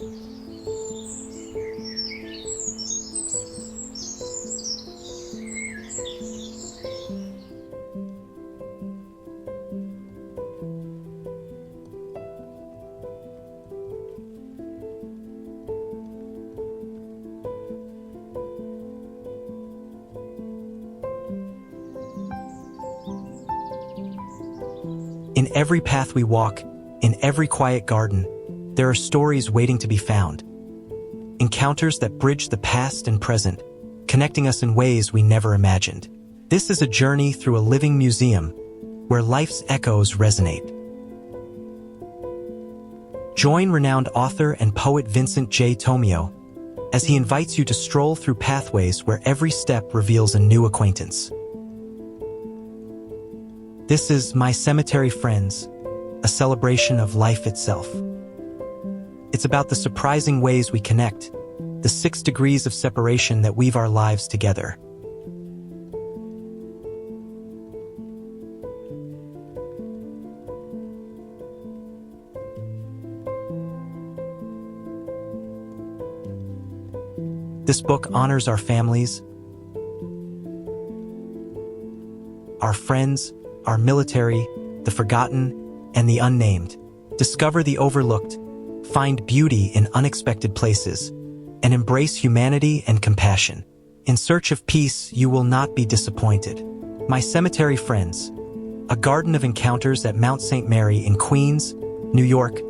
In every path we walk, in every quiet garden, there are stories waiting to be found. Encounters that bridge the past and present, connecting us in ways we never imagined. This is a journey through a living museum where life's echoes resonate. Join renowned author and poet Vincent J. Tomeo as he invites you to stroll through pathways where every step reveals a new acquaintance. This is My Cemetery Friends, a celebration of life itself. It's about the surprising ways we connect, the 6 degrees of separation that weave our lives together. This book honors our families, our friends, our military, the forgotten, and the unnamed. Discover the overlooked, find beauty in unexpected places, and embrace humanity and compassion. In search of peace, you will not be disappointed. My Cemetery Friends, a garden of encounters at Mount St. Mary in Queens, New York,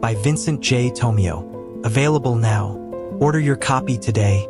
by Vincent J. Tomeo. Available now. Order your copy today.